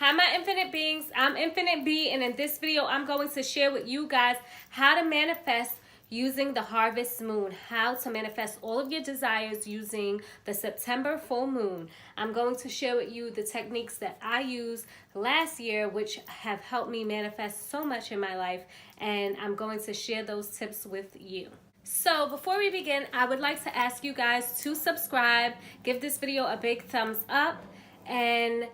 Hi my infinite beings, I'm Infinite B, and in this video I'm going to share with you guys how to manifest using the harvest moon, how to manifest all of your desires using the September full moon. I'm going to share with you the techniques that I used last year which have helped me manifest so much in my life, and I'm going to share those tips with you. So before we begin, I would like to ask you guys to subscribe, give this video a big thumbs up, and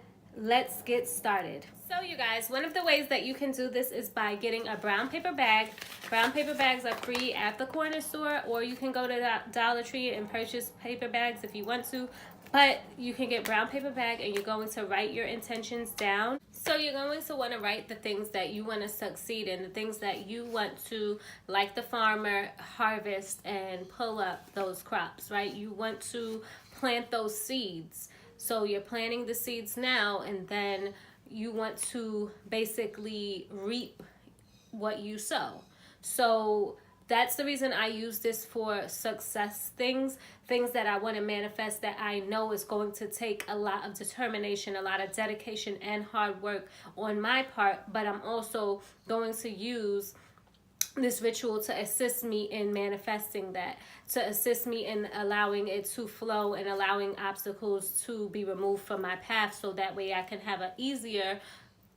let's get started. So you guys, one of the ways that you can do this is by getting a brown paper bag. Brown paper bags are free at the corner store, or you can go to Dollar Tree and purchase paper bags if you want to. But you can get brown paper bag, and you're going to write your intentions down. So you're going to want to write the things that you want to succeed in, the things that you want to, like the farmer, harvest and pull up those crops, right? You want to plant those seeds. So you're planting the seeds now, and then you want to basically reap what you sow. So that's the reason I use this for success things that I want to manifest, that I know is going to take a lot of determination, a lot of dedication and hard work on my part, but I'm also going to use this ritual to assist me in manifesting that, to assist me in allowing it to flow and allowing obstacles to be removed from my path, so that way I can have an easier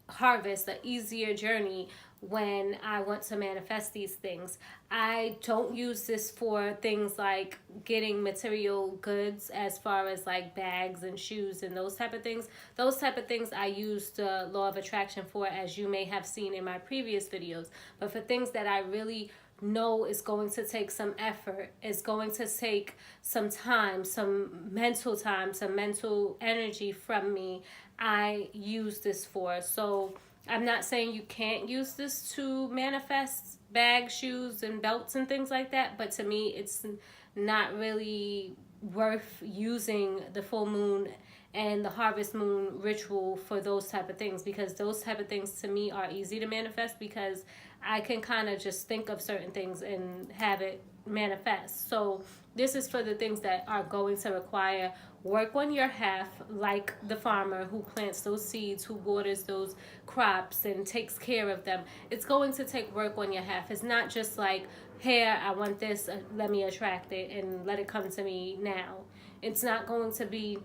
harvest, an easier journey when I want to manifest these things. I don't use this for things like getting material goods, as far as like bags and shoes and those type of things. Those type of things I use the law of attraction for, as you may have seen in my previous videos. But for things that I really know is going to take some effort, is going to take some time, some mental energy from me, I use this for. So I'm not saying you can't use this to manifest bags, shoes, and belts and things like that, but to me it's not really worth using the full moon and the harvest moon ritual for those type of things, because those type of things to me are easy to manifest, because I can kind of just think of certain things and have it manifest. So this is for the things that are going to require work on your half, like the farmer who plants those seeds, who waters those crops and takes care of them. It's going to take work on your half. It's not just like, here, I want this, let me attract it and let it come to me now. It's not going to be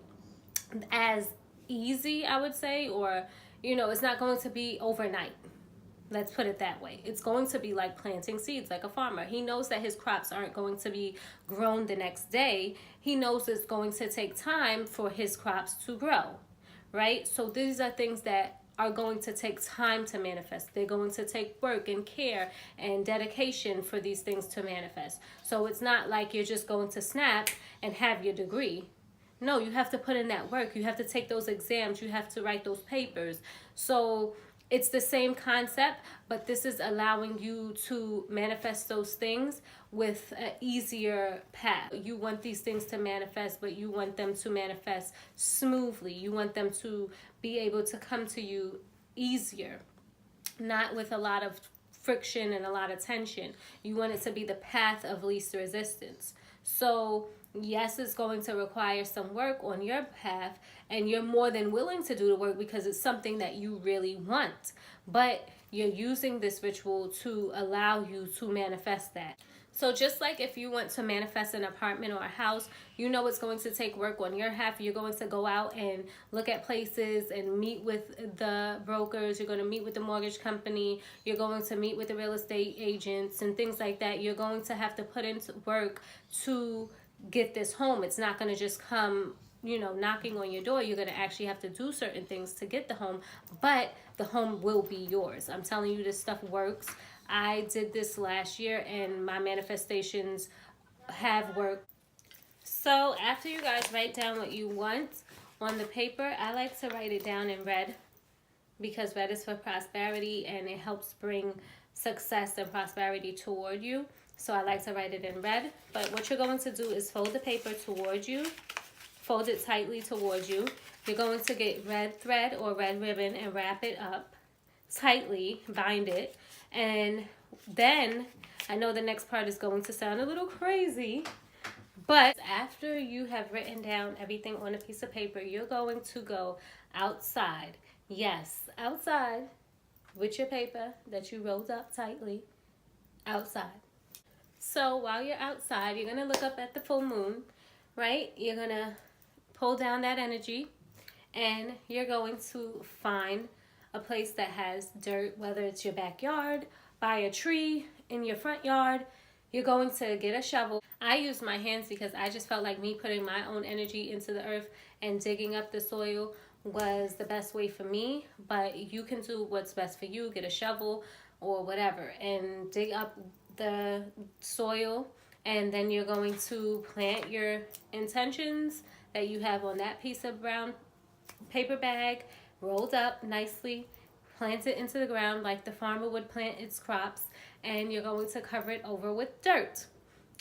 as easy, I would say, or it's not going to be overnight. Let's put it that way. It's going to be like planting seeds, like a farmer. He knows that his crops aren't going to be grown the next day. He knows it's going to take time for his crops to grow, right? So these are things that are going to take time to manifest. They're going to take work and care and dedication for these things to manifest. So it's not like you're just going to snap and have your degree. No, you have to put in that work. You have to take those exams. You have to write those papers. So it's the same concept, but this is allowing you to manifest those things with an easier path. You want these things to manifest, but you want them to manifest smoothly. You want them to be able to come to you easier, not with a lot of friction and a lot of tension. You want it to be the path of least resistance. So yes, it's going to require some work on your path, and you're more than willing to do the work because it's something that you really want. But you're using this ritual to allow you to manifest that. So just like if you want to manifest an apartment or a house, it's going to take work on your half. You're going to go out and look at places and meet with the brokers. You're going to meet with the mortgage company. You're going to meet with the real estate agents and things like that. You're going to have to put into work to get this home. It's not going to just come knocking on your door. You're going to actually have to do certain things to get the home, but the home will be yours. I'm telling you, this stuff works. I did this last year and my manifestations have worked. So after you guys write down what you want on the paper, I like to write it down in red, because red is for prosperity and it helps bring success and prosperity toward you. So I like to write it in red. But what you're going to do is fold the paper towards you. Fold it tightly towards you. You're going to get red thread or red ribbon and wrap it up tightly, bind it. And then, I know the next part is going to sound a little crazy, but after you have written down everything on a piece of paper, you're going to go outside Yes, outside with your paper that you rolled up tightly. Outside. So while you're outside, you're going to look up at the full moon, right? You're going to pull down that energy and you're going to find a place that has dirt, whether it's your backyard, by a tree, in your front yard. You're going to get a shovel. I use my hands because I just felt like me putting my own energy into the earth and digging up the soil was the best way for me. But you can do what's best for you. Get a shovel or whatever and dig up the soil, and then you're going to plant your intentions that you have on that piece of brown paper bag, rolled up nicely, plant it into the ground like the farmer would plant its crops, and you're going to cover it over with dirt.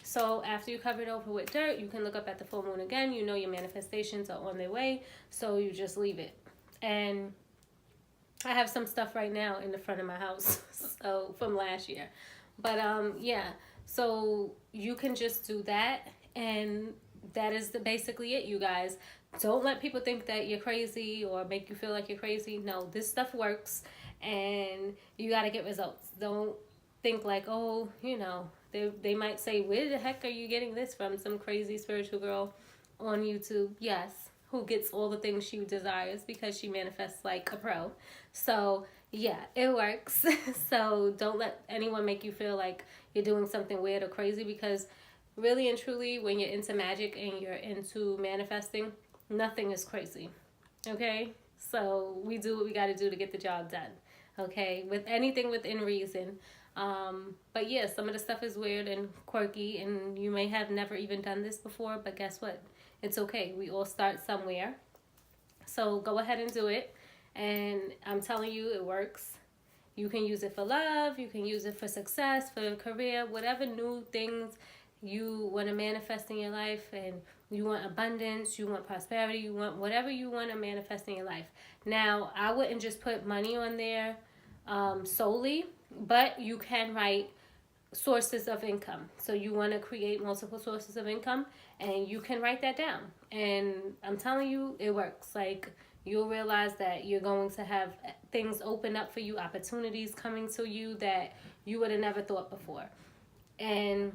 So after you cover it over with dirt, you can look up at the full moon again. You know your manifestations are on their way, so you just leave it. And I have some stuff right now in the front of my house, so from last year. But yeah, so you can just do that, and that is basically it, you guys. Don't let people think that you're crazy or make you feel like you're crazy. No, this stuff works, and you got to get results. Don't think like, oh, they might say, where the heck are you getting this from? Some crazy spiritual girl on YouTube. Yes, who gets all the things she desires because she manifests like a pro. So yeah, it works. So don't let anyone make you feel like you're doing something weird or crazy, because really and truly, when you're into magic and you're into manifesting, nothing is crazy. Okay? So we do what we got to do to get the job done. Okay? With anything within reason. But yeah, some of the stuff is weird and quirky, and you may have never even done this before, but guess what? It's okay. We all start somewhere. So go ahead and do it. And I'm telling you, it works. You can use it for love. You can use it for success, for career, whatever new things you want to manifest in your life, and you want abundance, you want prosperity, you want whatever you want to manifest in your life. Now, I wouldn't just put money on there solely, but you can write sources of income. So you want to create multiple sources of income, and you can write that down. And I'm telling you, it works. Like, you'll realize that you're going to have things open up for you, opportunities coming to you that you would have never thought before. And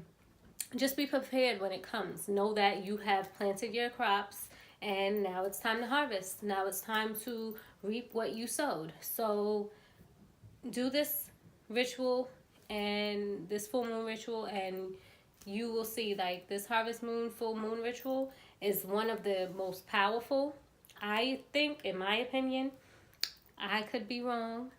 just be prepared when it comes. Know that you have planted your crops, and now it's time to harvest. Now it's time to reap what you sowed. So do this ritual and this full moon ritual, and you will see, like, this harvest moon, full moon ritual is one of the most powerful, I think, in my opinion. I could be wrong.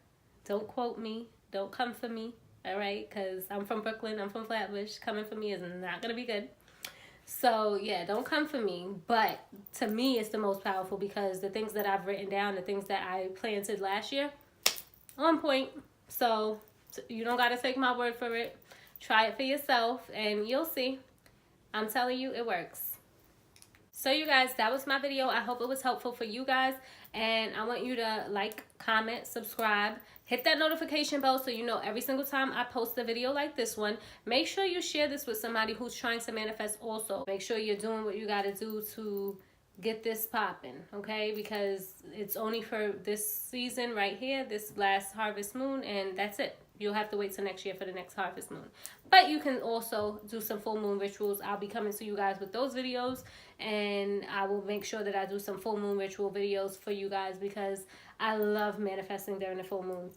Don't quote me. Don't come for me. All right? Because I'm from Brooklyn. I'm from Flatbush. Coming for me is not going to be good. So, yeah, don't come for me. But to me, it's the most powerful because the things that I've written down, the things that I planted last year, on point. So, you don't got to take my word for it. Try it for yourself, and you'll see. I'm telling you, it works. So you guys, that was my video. I hope it was helpful for you guys. And I want you to like, comment, subscribe, hit that notification bell so you know every single time I post a video like this one. Make sure you share this with somebody who's trying to manifest also. Make sure you're doing what you got to do to get this popping, okay? Because it's only for this season right here, this last harvest moon, and that's it. You'll have to wait till next year for the next harvest moon. But you can also do some full moon rituals. I'll be coming to you guys with those videos, and I will make sure that I do some full moon ritual videos for you guys because I love manifesting during the full moons.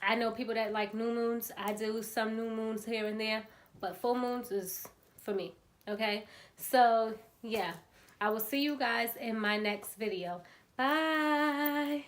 I know people that like new moons. I do some new moons here and there, but full moons is for me, okay? So, yeah. I will see you guys in my next video. Bye.